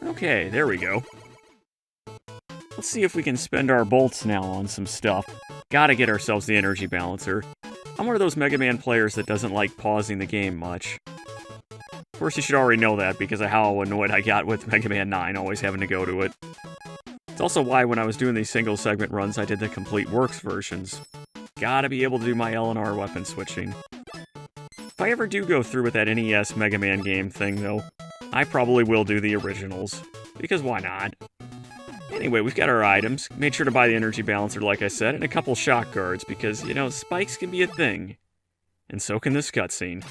Okay, there we go. Let's see if we can spend our bolts now on some stuff. Gotta get ourselves the energy balancer. I'm one of those Mega Man players that doesn't like pausing the game much. Of course, you should already know that because of how annoyed I got with Mega Man 9, always having to go to it. It's also why when I was doing these single segment runs, I did the Complete Works versions. Gotta be able to do my L and R weapon switching. If I ever do go through with that NES Mega Man game thing, though, I probably will do the originals. Because why not? Anyway, we've got our items. Made sure to buy the energy balancer, like I said, and a couple shock guards, because, you know, spikes can be a thing. And so can this cutscene.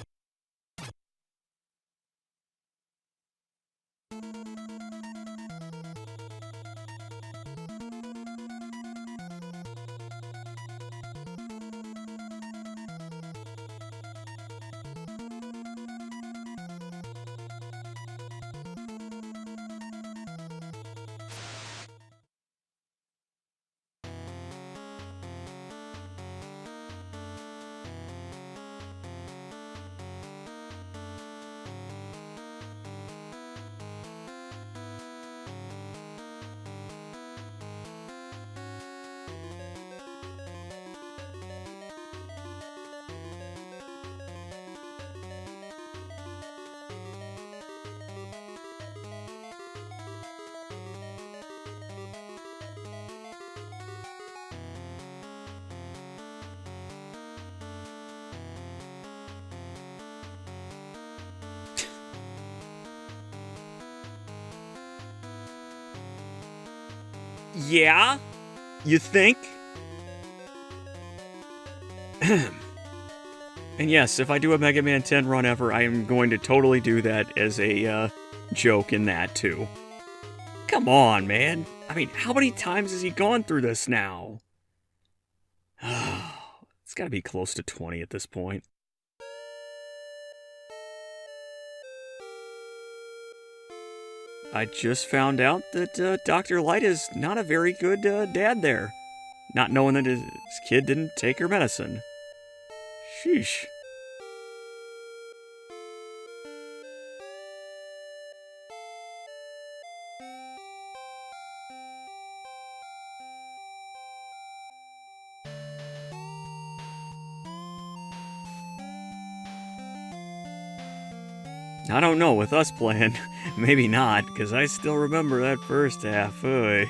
Yeah? You think? And yes, if I do a Mega Man 10 run ever, I am going to totally do that as a joke in that too. Come on, man. I mean, how many times has he gone through this now? It's gotta be close to 20 at this point. I just found out that Dr. Light is not a very good dad there. Not knowing that his kid didn't take her medicine. Sheesh. I don't know, with us playing, maybe not, because I still remember that first half, oy.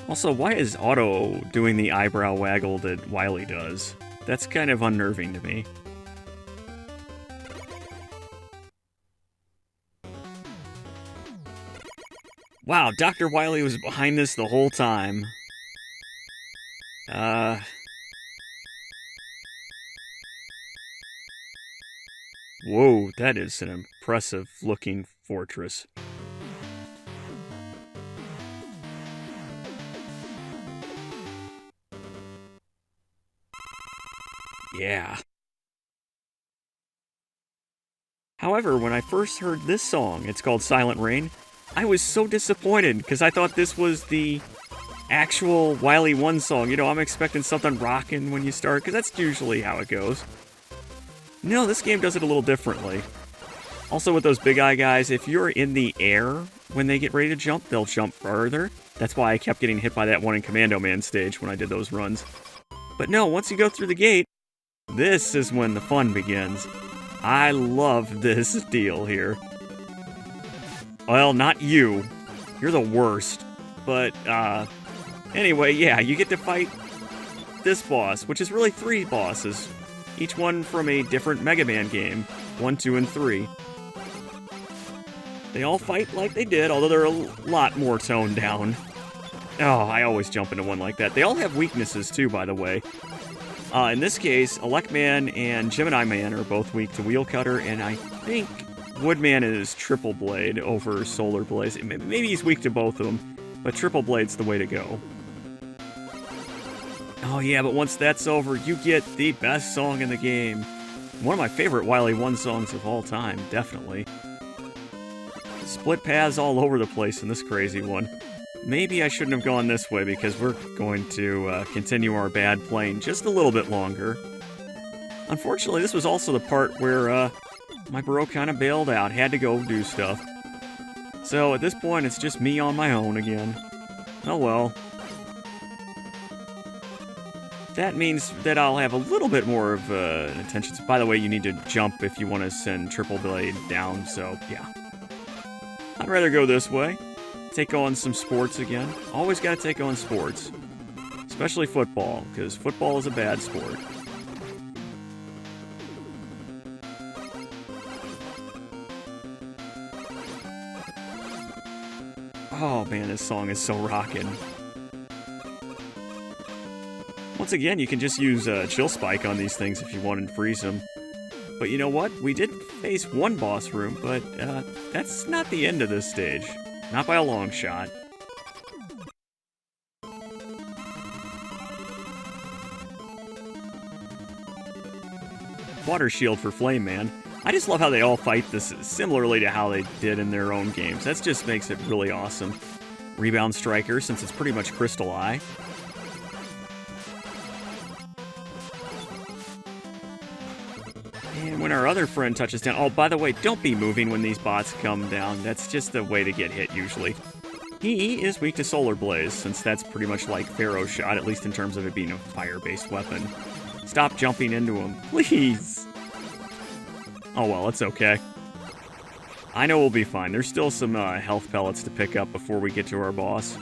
Also, why is Otto doing the eyebrow waggle that Wily does? That's kind of unnerving to me. Wow, Dr. Wily was behind this the whole time. Whoa, that is an impressive looking fortress. Yeah. However, when I first heard this song, it's called Silent Rain, I was so disappointed because I thought this was the actual Wily 1 song. You know, I'm expecting something rockin' when you start, because that's usually how it goes. No, this game does it a little differently. Also, with those Big Eye guys, if you're in the air when they get ready to jump, they'll jump further. That's why I kept getting hit by that one in Commando Man stage when I did those runs. But no, once you go through the gate, this is when the fun begins. I love this deal here. Well, not you. You're the worst. But, anyway, yeah, you get to fight this boss, which is really 3 bosses. Each one from a different Mega Man game. 1, 2, and 3. They all fight like they did, although they're a lot more toned down. Oh, I always jump into one like that. They all have weaknesses, too, by the way. In this case, Electman and Gemini Man are both weak to Wheel Cutter, and I think Woodman is Triple Blade over Solar Blaze. Maybe he's weak to both of them, but Triple Blade's the way to go. Oh yeah, but once that's over, you get the best song in the game. One of my favorite Wily 1 songs of all time, definitely. Split paths all over the place in this crazy one. maybe I shouldn't have gone this way because we're going to continue our bad playing just a little bit longer. Unfortunately, this was also the part where my bro kind of bailed out, had to go do stuff. So at this point, it's just me on my own again. Oh well. That means that I'll have a little bit more of an attention. By the way, you need to jump if you want to send Triple Blade down, so yeah. I'd rather go this way. Take on some sports again. Always gotta take on sports. Especially football, because football is a bad sport. Oh man, this song is so rockin'. Once again, you can just use Chill Spike on these things if you want and freeze them. But you know what? We did face one boss room, but that's not the end of this stage. Not by a long shot. Water shield for Flame Man. I just love how they all fight this similarly to how they did in their own games. That just makes it really awesome. Rebound Striker, since it's pretty much Crystal Eye. And when our other friend touches down... Oh, by the way, don't be moving when these bots come down. That's just the way to get hit, usually. He is weak to Solar Blaze, since that's pretty much like Pharaoh Shot, at least in terms of it being a fire-based weapon. Stop jumping into him, please! Oh well, it's okay. I know we'll be fine. There's still some health pellets to pick up before we get to our boss.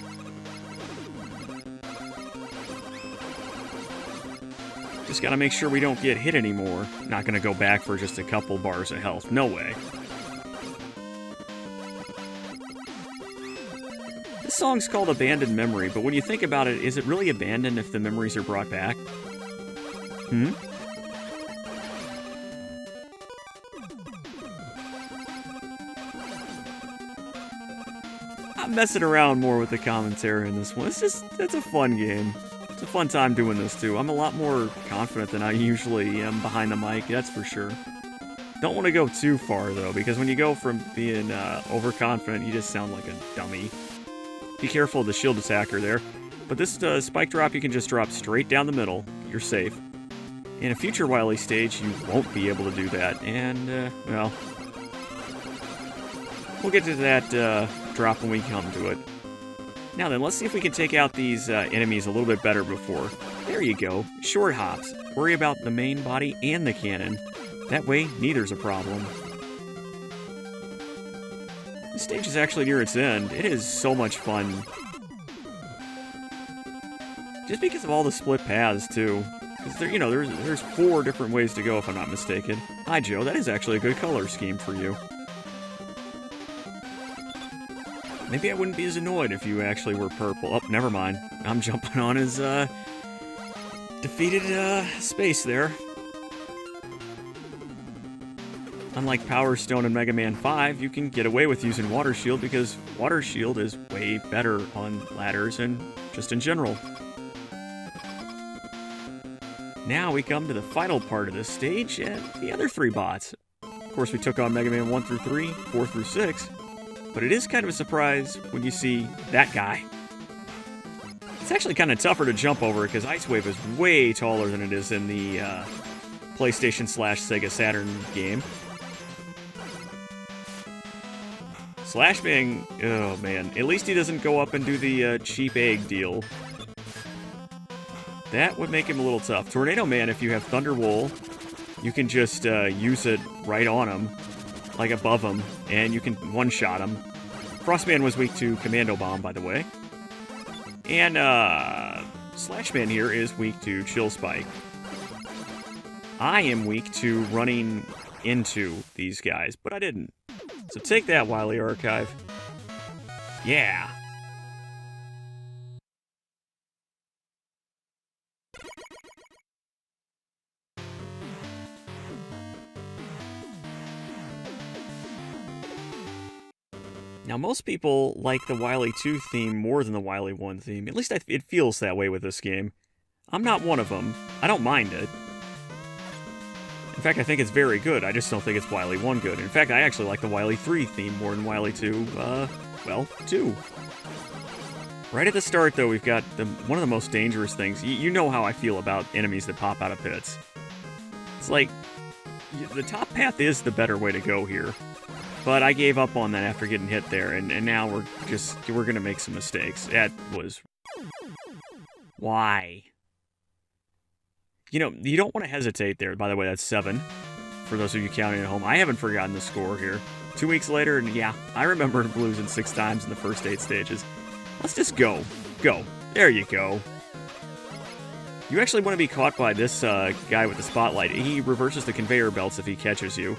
Just gotta make sure we don't get hit anymore. Not gonna go back for just a couple bars of health. No way. This song's called Abandoned Memory, but when you think about it, is it really abandoned if the memories are brought back? I'm messing around more with the commentary in this one. It's a fun game. It's a fun time doing this too. I'm a lot more confident than I usually am behind the mic, that's for sure. Don't want to go too far though, because when you go from being overconfident, you just sound like a dummy. Be careful of the shield attacker there. But this spike drop, you can just drop straight down the middle. You're safe. In a future Wily stage, you won't be able to do that. And, well, we'll get to that drop when we come to it. Now then, let's see if we can take out these enemies a little bit better before. There you go. Short hops. Worry about the main body and the cannon. That way, neither's a problem. This stage is actually near its end. It is so much fun. Just because of all the split paths, too. Because there's 4 different ways to go, if I'm not mistaken. Hi, Joe. That is actually a good color scheme for you. Maybe I wouldn't be as annoyed if you actually were purple. Oh, never mind. I'm jumping on his, defeated, space there. Unlike Power Stone and Mega Man 5, you can get away with using Water Shield because Water Shield is way better on ladders and just in general. Now we come to the final part of this stage and the other 3 bots. Of course, we took on Mega Man 1 through 3, 4 through 6, but it is kind of a surprise when you see that guy. It's actually kind of tougher to jump over because Ice Wave is way taller than it is in the PlayStation/Sega Saturn game. Slash Bang, oh man, at least he doesn't go up and do the cheap egg deal. That would make him a little tough. Tornado Man, if you have Thunder Wool, you can just use it right on him, like above him, and you can one-shot him. Frostman was weak to Commando Bomb, by the way. And Slashman here is weak to Chill Spike. I am weak to running into these guys, but I didn't. So take that, Wily Archive. Yeah. Now, most people like the Wily 2 theme more than the Wily 1 theme. At least it feels that way with this game. I'm not one of them. I don't mind it. In fact, I think it's very good. I just don't think it's Wily 1 good. In fact, I actually like the Wily 3 theme more than Wily 2, well, 2. Right at the start, though, we've got one of the most dangerous things. You know how I feel about enemies that pop out of pits. It's like, the top path is the better way to go here. But I gave up on that after getting hit there, and now we're gonna make some mistakes. That was... Why? You know, you don't want to hesitate there. By the way, that's 7. For those of you counting at home, I haven't forgotten the score here. 2 weeks later, and yeah, I remember losing 6 times in the first 8 stages. Let's just go. Go. There you go. You actually want to be caught by this guy with the spotlight. He reverses the conveyor belts if he catches you.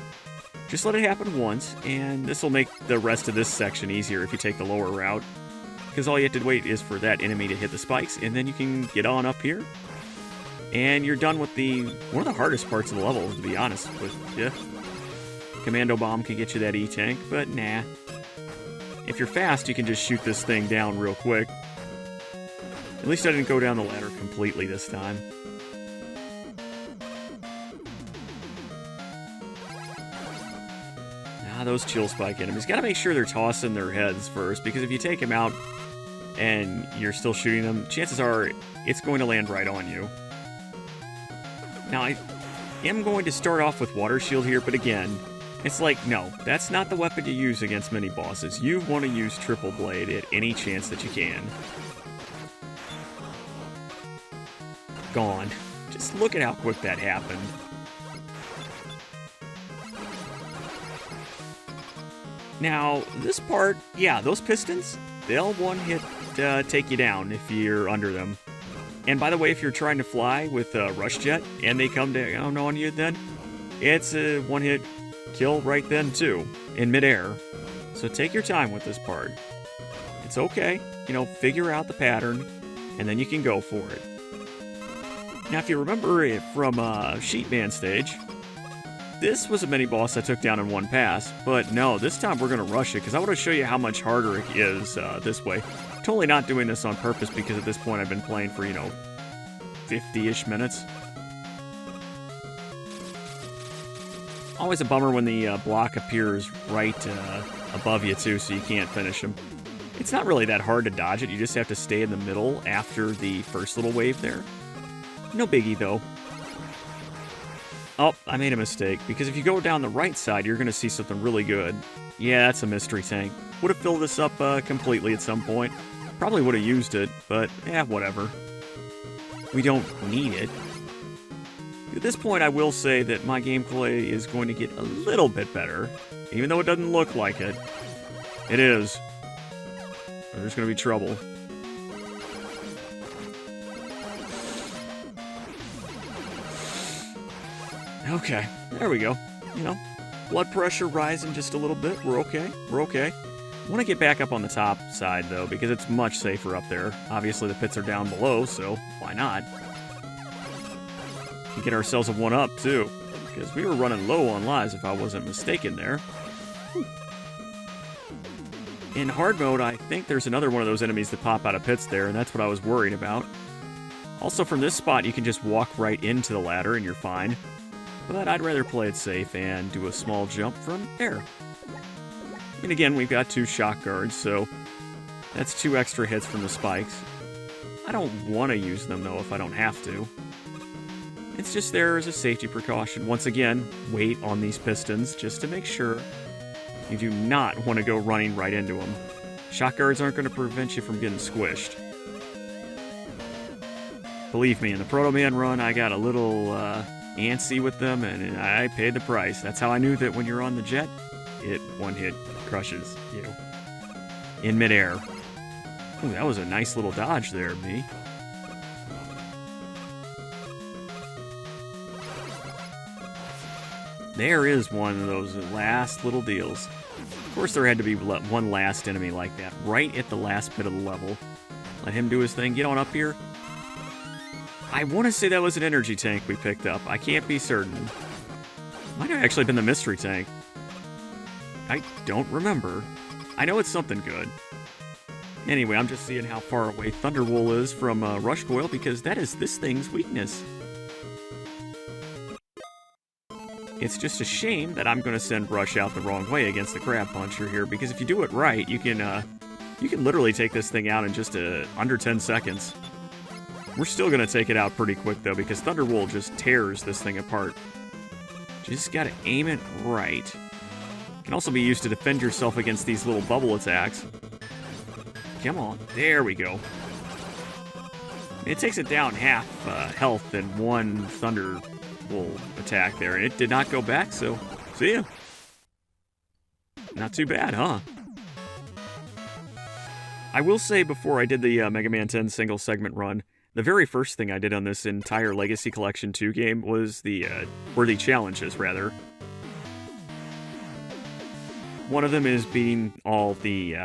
Just let it happen once, and this will make the rest of this section easier if you take the lower route. Because all you have to wait is for that enemy to hit the spikes, and then you can get on up here. And you're done with one of the hardest parts of the level, to be honest with you. Commando Bomb can get you that E-Tank, but nah. If you're fast, you can just shoot this thing down real quick. At least I didn't go down the ladder completely this time. Those chill spike enemies. Gotta make sure they're tossing their heads first, because if you take them out and you're still shooting them, chances are it's going to land right on you. Now, I am going to start off with Water Shield here, but again, it's like, no, that's not the weapon to use against mini-bosses. You want to use Triple Blade at any chance that you can. Gone. Just look at how quick that happened. Now, this part, yeah, those pistons, they'll one-hit take you down if you're under them. And by the way, if you're trying to fly with Rush Jet and they come down on you then, it's a one-hit kill right then too, in midair. So take your time with this part. It's okay, you know, figure out the pattern, and then you can go for it. Now, if you remember it from Sheepman stage, this was a mini-boss I took down in one pass, but no, this time we're going to rush it, because I want to show you how much harder it is this way. Totally not doing this on purpose, because at this point I've been playing for, 50-ish minutes. Always a bummer when the block appears right above you, too, so you can't finish him. It's not really that hard to dodge it, you just have to stay in the middle after the first little wave there. No biggie, though. Oh, I made a mistake, because if you go down the right side, you're going to see something really good. Yeah, that's a mystery tank. Would have filled this up completely at some point. Probably would have used it, but whatever. We don't need it. At this point, I will say that my gameplay is going to get a little bit better, even though it doesn't look like it. It is. There's going to be trouble. Okay, there we go. Blood pressure rising just a little bit. We're okay. We're okay. I want to get back up on the top side, though, because it's much safer up there. Obviously, the pits are down below, so why not? We can get ourselves a 1-up, too, because we were running low on lives, if I wasn't mistaken there. In hard mode, I think there's another one of those enemies that pop out of pits there, and that's what I was worried about. Also, from this spot, you can just walk right into the ladder, and you're fine. But I'd rather play it safe and do a small jump from there. And again, we've got 2 shock guards, so that's 2 extra hits from the spikes. I don't want to use them, though, if I don't have to. It's just there as a safety precaution. Once again, wait on these pistons just to make sure you do not want to go running right into them. Shock guards aren't going to prevent you from getting squished. Believe me, in the Proto Man run, I got a little antsy with them, and I paid the price. That's how I knew that when you're on the jet, it one-hit crushes you in midair. Ooh, that was a nice little dodge there, me. There is one of those last little deals. Of course, there had to be one last enemy like that, right at the last bit of the level. Let him do his thing. Get on up here. I want to say that was an energy tank we picked up. I can't be certain. Might have actually been the mystery tank. I don't remember. I know it's something good. Anyway, I'm just seeing how far away Thunderwool is from Rush Coil, because that is this thing's weakness. It's just a shame that I'm going to send Rush out the wrong way against the Crab Puncher here, because if you do it right, you can You can literally take this thing out in just under 10 seconds. We're still going to take it out pretty quick, though, because Thunderwool just tears this thing apart. Just got to aim it right. Can also be used to defend yourself against these little bubble attacks. Come on. There we go. It takes it down half health in one Thunderwool attack there. And it did not go back, so see ya. Not too bad, huh? I will say before I did the Mega Man 10 single segment run, the very first thing I did on this entire Legacy Collection 2 game was the challenges, rather. One of them is beating all the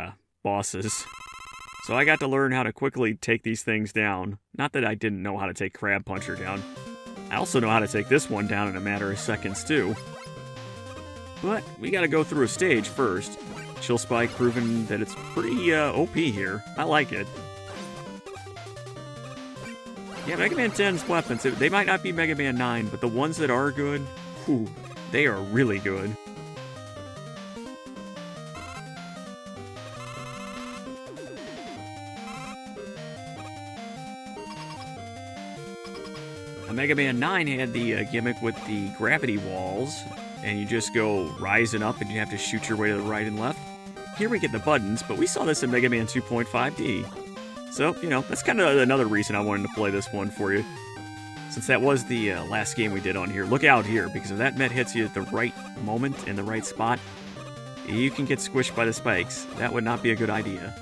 bosses. So I got to learn how to quickly take these things down. Not that I didn't know how to take Crab Puncher down. I also know how to take this one down in a matter of seconds, too. But we gotta go through a stage first. Chill Spike proving that it's pretty OP here. I like it. Yeah, Mega Man 10's weapons, they might not be Mega Man 9, but the ones that are good, whew, they are really good. Mega Man 9 had the gimmick with the gravity walls, and you just go rising up and you have to shoot your way to the right and left. Here we get the buttons, but we saw this in Mega Man 2.5D. So, you know, that's kind of another reason I wanted to play this one for you. Since that was the last game we did on here. Look out here, because if that Met hits you at the right moment, in the right spot, you can get squished by the spikes. That would not be a good idea.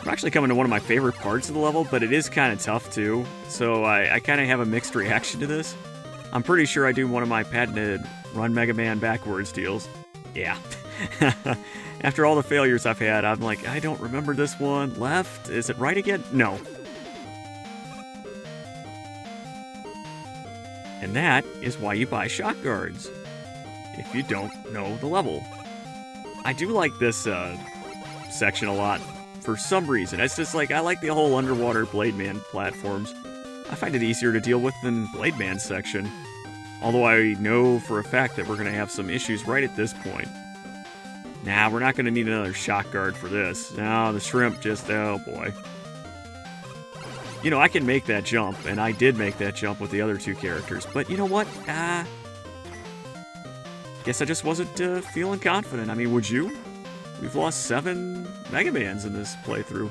I'm actually coming to one of my favorite parts of the level, but it is kind of tough too, so I kind of have a mixed reaction to this. I'm pretty sure I do one of my patented run Mega Man backwards deals. Yeah. After all the failures I've had, I'm like, I don't remember this one. Left? Is it right again? No. And that is why you buy shot guards, if you don't know the level. I do like this section a lot. For some reason. It's just like, I like the whole underwater Blade Man platforms. I find it easier to deal with than Blade Man's section. Although I know for a fact that we're going to have some issues right at this point. Nah, we're not going to need another shot guard for this. No, the shrimp just, oh boy. You know, I can make that jump, and I did make that jump with the other two characters. But you know what? Guess I just wasn't feeling confident. I mean, would you? We've lost 7 Mega Mans in this playthrough.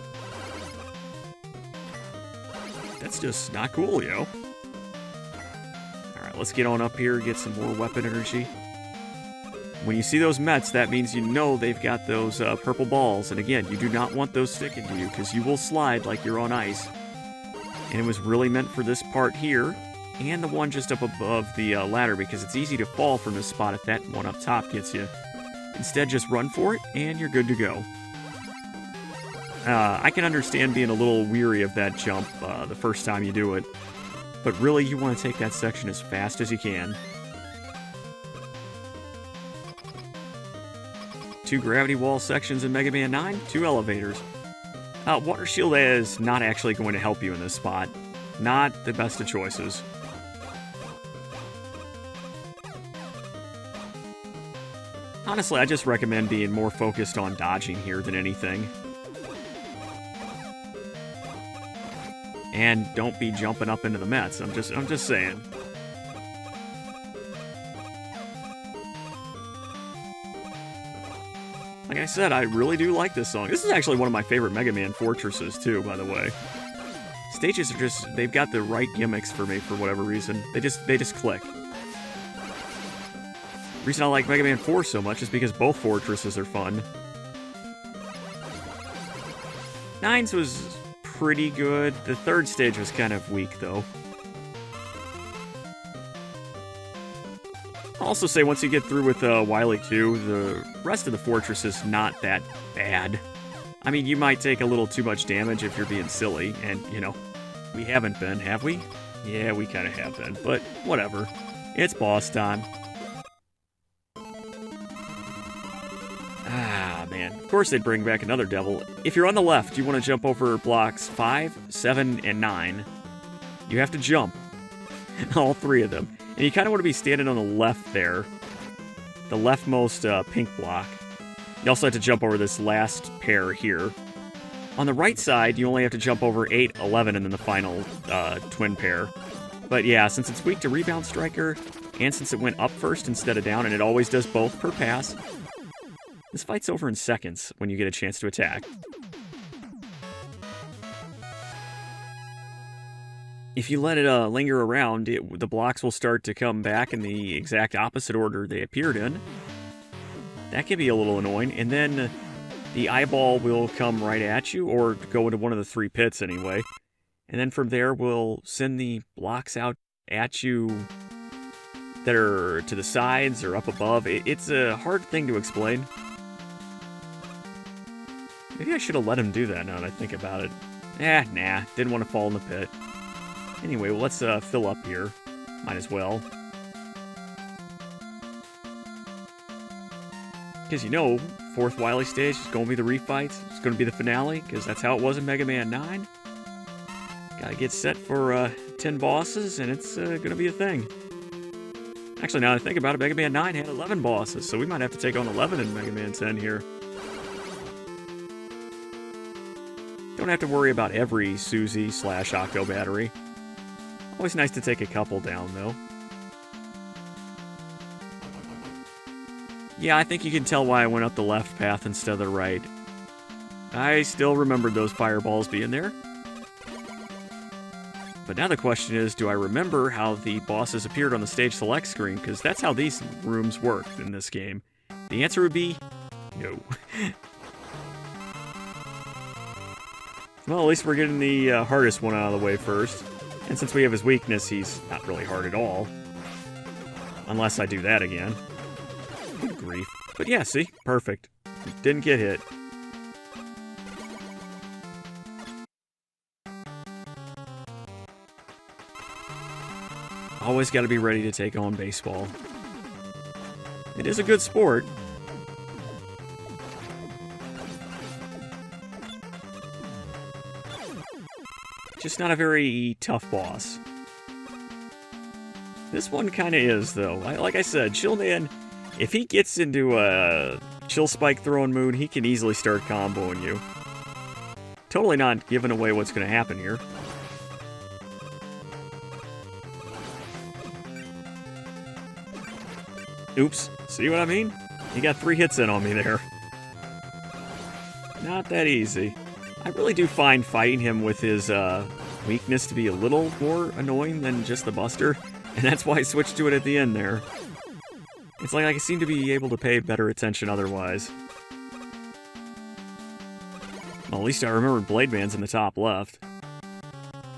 That's just not cool, yo. Alright, let's get on up here, get some more weapon energy. When you see those Mets, that means you know they've got those purple balls. And again, you do not want those sticking to you, because you will slide like you're on ice. And it was really meant for this part here, and the one just up above the ladder, because it's easy to fall from this spot if that one up top gets you. Instead, just run for it, and you're good to go. I can understand being a little weary of that jump the first time you do it, but really, you want to take that section as fast as you can. 2 gravity wall sections in Mega Man 9, 2 elevators. Water Shield is not actually going to help you in this spot. Not the best of choices. Honestly, I just recommend being more focused on dodging here than anything. And don't be jumping up into the Mets. I'm just saying. Like I said, I really do like this song. This is actually one of my favorite Mega Man fortresses too, by the way. Stages are just, they've got the right gimmicks for me for whatever reason. They just click. The reason I like Mega Man 4 so much is because both fortresses are fun. 9's was pretty good. The third stage was kind of weak, though. I'll also say once you get through with Wily 2, the rest of the fortress is not that bad. I mean, you might take a little too much damage if you're being silly, and, you know, we haven't been, have we? Yeah, we kind of have been, but whatever. It's boss time. Ah, man. Of course they'd bring back another devil. If you're on the left, you want to jump over blocks 5, 7, and 9. You have to jump. All 3 of them. And you kind of want to be standing on the left there. the leftmost pink block. You also have to jump over this last pair here. On the right side, you only have to jump over 8, 11, and then the final twin pair. But yeah, since it's weak to Rebound Striker, and since it went up first instead of down, and it always does both per pass, this fight's over in seconds when you get a chance to attack. If you let it linger around, the blocks will start to come back in the exact opposite order they appeared in. That can be a little annoying, and then the eyeball will come right at you, or go into one of the 3 pits anyway. And then from there, we'll send the blocks out at you that are to the sides or up above. It's a hard thing to explain. Maybe I should have let him do that now that I think about it. Nah, didn't want to fall in the pit. Anyway, well, let's fill up here. Might as well. Because you know, 4th Wily stage is going to be the refights. It's going to be the finale, because that's how it was in Mega Man 9. Gotta get set for 10 bosses, and it's going to be a thing. Actually, now that I think about it, Mega Man 9 had 11 bosses, so we might have to take on 11 in Mega Man 10 here. Don't have to worry about every Suzy/Octo battery. Always nice to take a couple down, though. Yeah, I think you can tell why I went up the left path instead of the right. I still remembered those fireballs being there. But now the question is, do I remember how the bosses appeared on the stage select screen? Because that's how these rooms worked in this game. The answer would be no. Well, at least we're getting the hardest one out of the way first. And since we have his weakness, he's not really hard at all. Unless I do that again. Good grief. But yeah, see? Perfect. Didn't get hit. Always got to be ready to take on baseball. It is a good sport. Just not a very tough boss. This one kind of is, though. Like I said, Chillman, if he gets into a Chill Spike throwing mood, he can easily start comboing you. Totally not giving away what's going to happen here. Oops, see what I mean? He got 3 hits in on me there. Not that easy. I really do find fighting him with his weakness to be a little more annoying than just the Buster, and that's why I switched to it at the end there. It's like I seem to be able to pay better attention otherwise. Well, at least I remembered Blade Man's in the top left.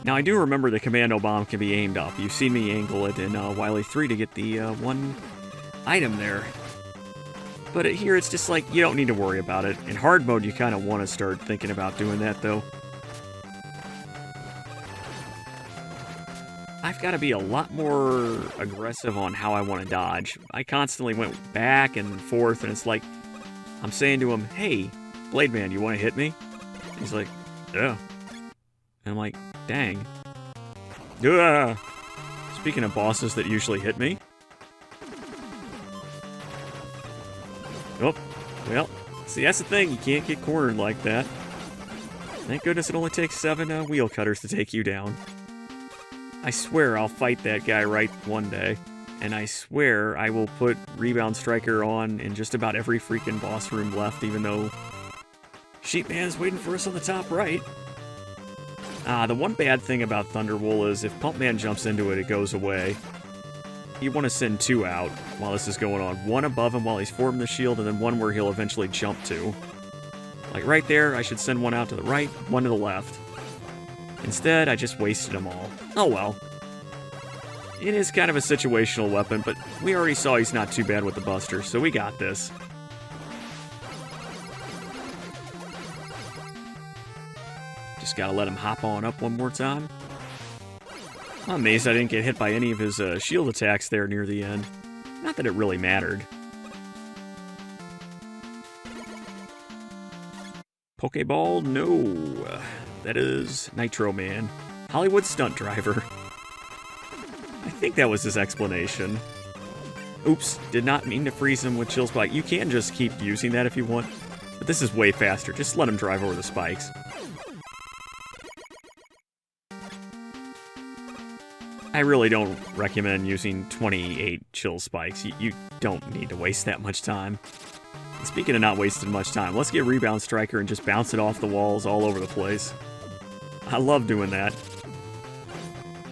Now, I do remember the Commando Bomb can be aimed up. You've seen me angle it in Wily 3 to get the one item there. But here, it's just like, you don't need to worry about it. In hard mode, you kind of want to start thinking about doing that, though. I've got to be a lot more aggressive on how I want to dodge. I constantly went back and forth, and it's like, I'm saying to him, hey, Blade Man, you want to hit me? He's like, yeah. And I'm like, dang. Speaking of bosses that usually hit me. Oh, well, see, that's the thing. You can't get cornered like that. Thank goodness it only takes 7 wheel cutters to take you down. I swear I'll fight that guy right one day. And I swear I will put Rebound Striker on in just about every freaking boss room left, even though Sheepman's waiting for us on the top right. The one bad thing about Thunderwool is if Pumpman jumps into it, it goes away. You want to send 2 out while this is going on. 1 above him while he's forming the shield, and then 1 where he'll eventually jump to. Like right there, I should send 1 out to the right, 1 to the left. Instead, I just wasted them all. Oh well. It is kind of a situational weapon, but we already saw he's not too bad with the Buster, so we got this. Just gotta let him hop on up one more time. I'm amazed I didn't get hit by any of his shield attacks there near the end. Not that it really mattered. Pokeball? No. That is Nitro Man. Hollywood stunt driver. I think that was his explanation. Oops, did not mean to freeze him with Chill Spike. You can just keep using that if you want, but this is way faster. Just let him drive over the spikes. I really don't recommend using 28 Chill Spikes. You don't need to waste that much time. And speaking of not wasting much time, let's get Rebound Striker and just bounce it off the walls all over the place. I love doing that.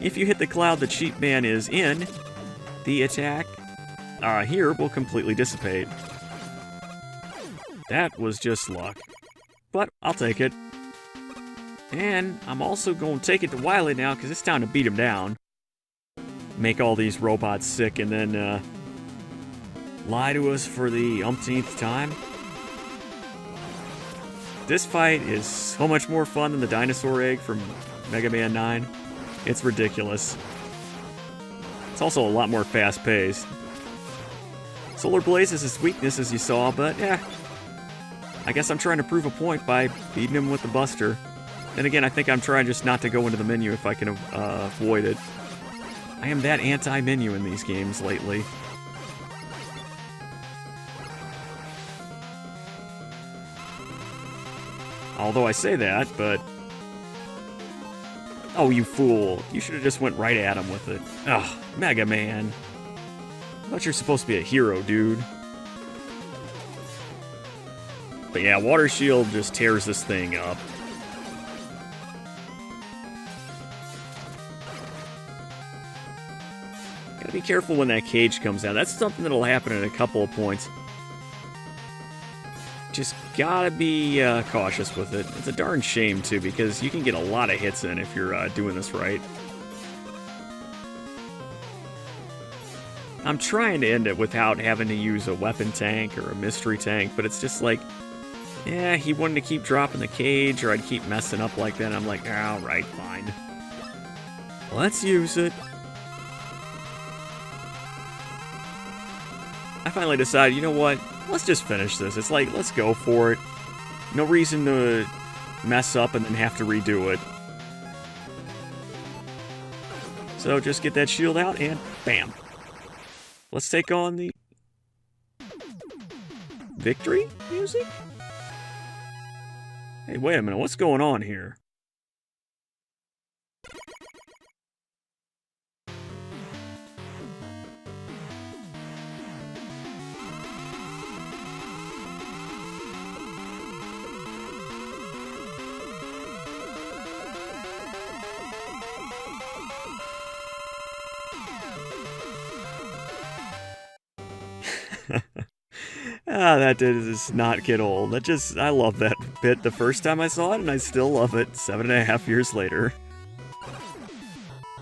If you hit the cloud the Cheap Man is in, the attack here will completely dissipate. That was just luck. But I'll take it. And I'm also going to take it to Wily now because it's time to beat him down. Make all these robots sick and then lie to us for the umpteenth time. This fight is so much more fun than the dinosaur egg from Mega Man 9. It's ridiculous. It's also a lot more fast-paced. Solar Blaze is his weakness, as you saw, but yeah. I guess I'm trying to prove a point by beating him with the Buster. Then again, I think I'm trying just not to go into the menu if I can avoid it. I am that anti-menu in these games lately. Although I say that, but... Oh, you fool. You should have just went right at him with it. Ugh, Mega Man. I thought you're supposed to be a hero, dude. But yeah, Water Shield just tears this thing up. Gotta be careful when that cage comes out. That's something that'll happen at a couple of points. Just gotta be cautious with it. It's a darn shame, too, because you can get a lot of hits in if you're doing this right. I'm trying to end it without having to use a weapon tank or a mystery tank, but it's just like, yeah, he wanted to keep dropping the cage, or I'd keep messing up like that, and I'm like, alright, fine. Let's use it. I finally decided, you know what? Let's just finish this. It's like, let's go for it. No reason to mess up and then have to redo it. So just get that shield out and bam. Let's take on the victory music? Hey, wait a minute. What's going on here? That does not get old. I love that bit the first time I saw it, and I still love it 7.5 years later.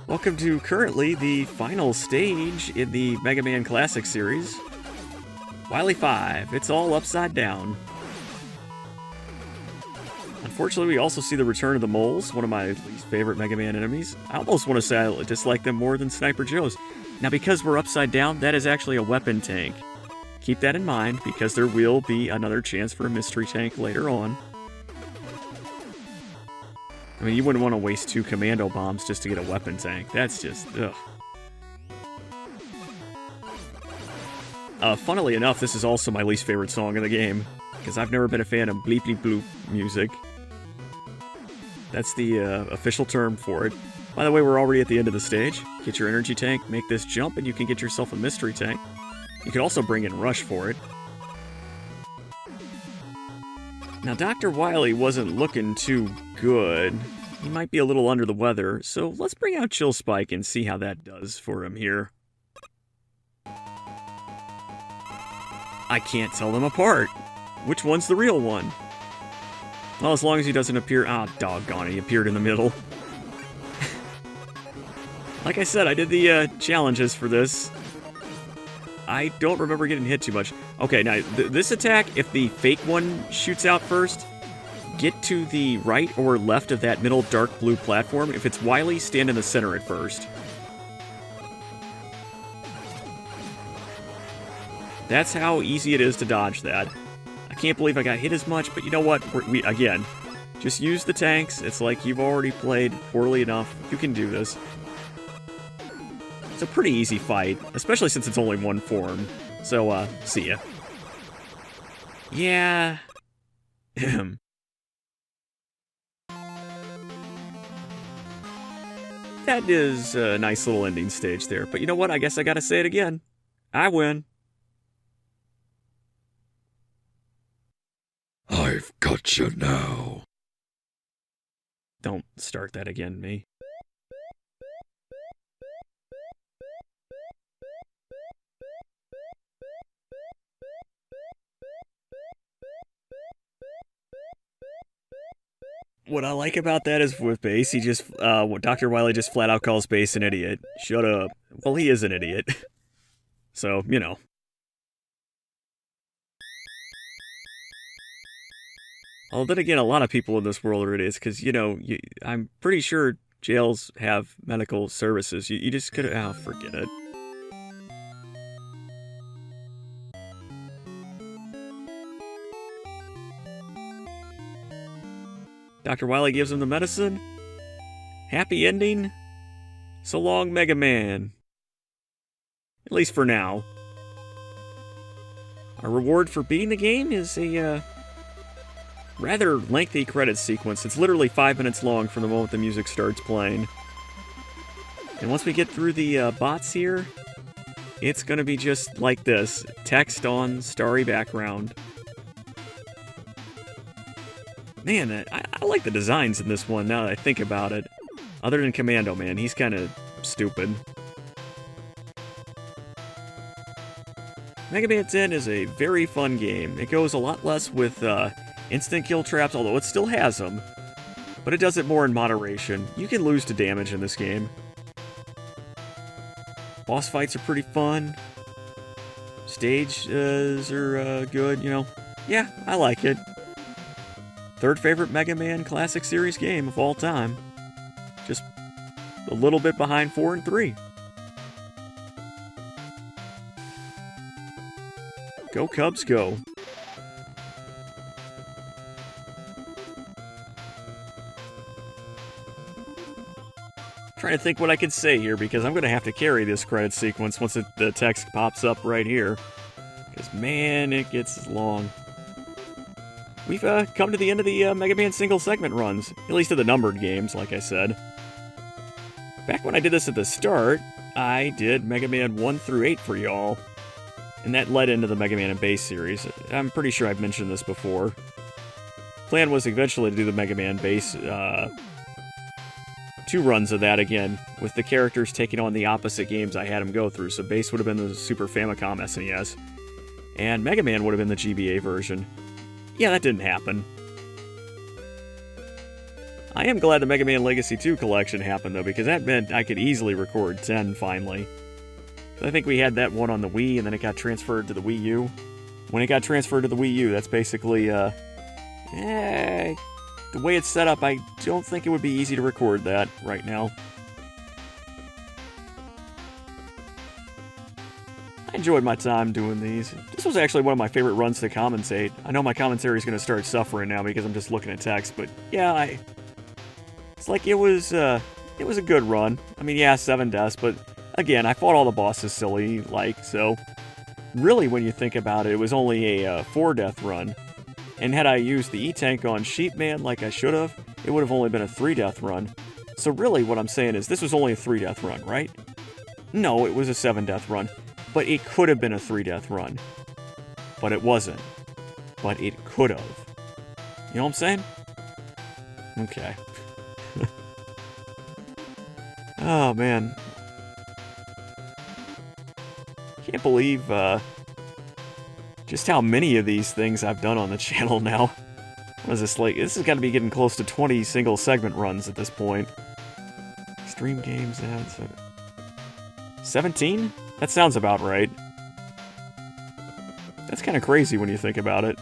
Welcome to currently the final stage in the Mega Man Classic series. Wily 5, it's all upside down. Unfortunately, we also see the return of the moles, one of my least favorite Mega Man enemies. I almost want to say I dislike them more than Sniper Joe's. Now, because we're upside down, that is actually a weapon tank. Keep that in mind, because there will be another chance for a mystery tank later on. I mean, you wouldn't want to waste 2 commando bombs just to get a weapon tank. That's just, ugh. Funnily enough, this is also my least favorite song in the game, because I've never been a fan of bleep bleep bloop music. That's the official term for it. By the way, we're already at the end of the stage. Get your energy tank, make this jump, and you can get yourself a mystery tank. You could also bring in Rush for it. Now, Dr. Wily wasn't looking too good. He might be a little under the weather, so let's bring out Chill Spike and see how that does for him here. I can't tell them apart. Which one's the real one? Well, as long as he doesn't appear... Ah, doggone it, he appeared in the middle. Like I said, I did the challenges for this. I don't remember getting hit too much. Okay, now, this attack, if the fake one shoots out first, get to the right or left of that middle dark blue platform. If it's Wily, stand in the center at first. That's how easy it is to dodge that. I can't believe I got hit as much, but you know what? Again, just use the tanks. It's like you've already played poorly enough. You can do this. It's a pretty easy fight, especially since it's only one form. So, see ya. Yeah. That is a nice little ending stage there. But you know what? I guess I gotta say it again. I win. I've got you now. Don't start that again, me. What I like about that is with Bass, he just, Dr. Wily just flat out calls Bass an idiot. Shut up. Well, he is an idiot. So, you know. Although then again, a lot of people in this world are idiots, because, you know, I'm pretty sure jails have medical services. You just could have, oh, forget it. Dr. Wily gives him the medicine. Happy ending. So long, Mega Man. At least for now. Our reward for beating the game is a rather lengthy credits sequence. It's literally 5 minutes long from the moment the music starts playing. And once we get through the bots here, it's going to be just like this. Text on starry background. Man, I like the designs in this one now that I think about it. Other than Commando Man, he's kind of stupid. Mega Man 10 is a very fun game. It goes a lot less with instant kill traps, although it still has them. But it does it more in moderation. You can lose to damage in this game. Boss fights are pretty fun. Stages are good, you know. Yeah, I like it. Third favorite Mega Man Classic Series game of all time. Just a little bit behind 4 and 3. Go Cubs, go. Trying to think what I could say here, because I'm going to have to carry this credit sequence once the text pops up right here. Because, man, it gets long. We've come to the end of the Mega Man single segment runs, at least of the numbered games, like I said. Back when I did this at the start, I did Mega Man 1 through 8 for y'all, and that led into the Mega Man and Bass series. I'm pretty sure I've mentioned this before. Plan was eventually to do the Mega Man Bass 2 runs of that again, with the characters taking on the opposite games I had them go through. So Bass would have been the Super Famicom SNES, and Mega Man would have been the GBA version. Yeah, that didn't happen. I am glad the Mega Man Legacy 2 collection happened, though, because that meant I could easily record 10, finally. I think we had that one on the Wii, and then it got transferred to the Wii U. When it got transferred to the Wii U, that's basically, the way it's set up, I don't think it would be easy to record that right now. I enjoyed my time doing these. This was actually one of my favorite runs to commentate. I know my commentary is going to start suffering now because I'm just looking at text, but yeah, it's like it was a good run. I mean, yeah, 7 deaths, but again, I fought all the bosses silly, so really when you think about it, it was only a 4-death run. And had I used the E-Tank on Sheepman like I should have, it would have only been a 3-death run. So really what I'm saying is this was only a 3-death run, right? No, it was a 7-death run. But it could have been a 3-death run. But it wasn't. But it could have. You know what I'm saying? Okay. Oh, man. Can't believe, just how many of these things I've done on the channel now. What is this like? This has got to be getting close to 20 single segment runs at this point. Extreme games ads. 17? That sounds about right. That's kind of crazy when you think about it.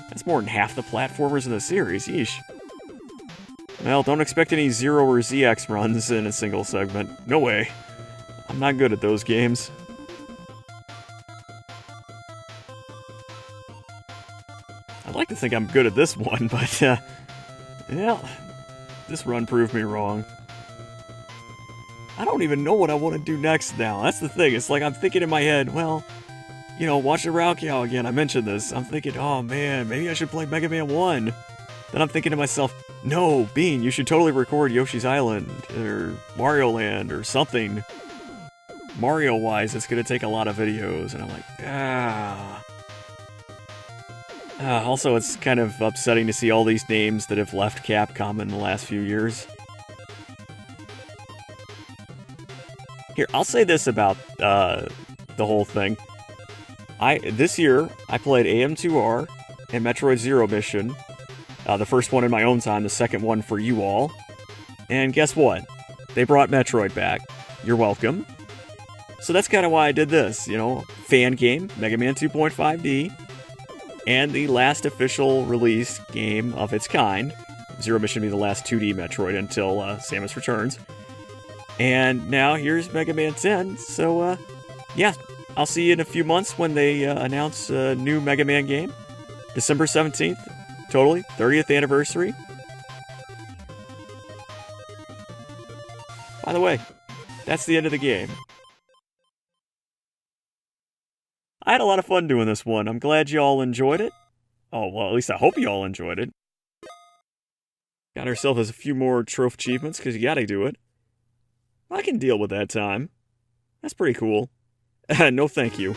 That's more than half the platformers in the series, yeesh. Well, don't expect any Zero or ZX runs in a single segment. No way. I'm not good at those games. I'd like to think I'm good at this one, but, yeah, this run proved me wrong. I don't even know what I want to do next now. That's the thing. It's like I'm thinking in my head, well, you know, watch the Raocow again. I mentioned this. I'm thinking, oh man, maybe I should play Mega Man 1. Then I'm thinking to myself, no, Bean, you should totally record Yoshi's Island or Mario Land or something. Mario-wise, it's going to take a lot of videos. And I'm like, also, it's kind of upsetting to see all these names that have left Capcom in the last few years. Here, I'll say this about the whole thing. This year, I played AM2R and Metroid Zero Mission. The first one in my own time, the second one for you all. And guess what? They brought Metroid back. You're welcome. So that's kind of why I did this, you know, fan game, Mega Man 2.5D, and the last official release game of its kind. Zero Mission will be the last 2D Metroid until Samus Returns. And now here's Mega Man 10, so yeah, I'll see you in a few months when they announce a new Mega Man game. December 17th, totally, 30th anniversary. By the way, that's the end of the game. I had a lot of fun doing this one. I'm glad you all enjoyed it. Oh, well, at least I hope you all enjoyed it. Got ourselves a few more trophy achievements, because you gotta do it. I can deal with that time. That's pretty cool. No thank you.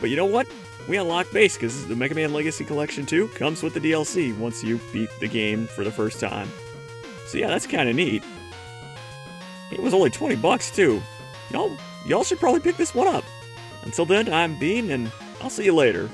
But you know what? We unlocked base, because the Mega Man Legacy Collection 2 comes with the DLC once you beat the game for the first time. So yeah, that's kind of neat. It was only $20 too. Y'all should probably pick this one up. Until then, I'm Bean, and I'll see you later.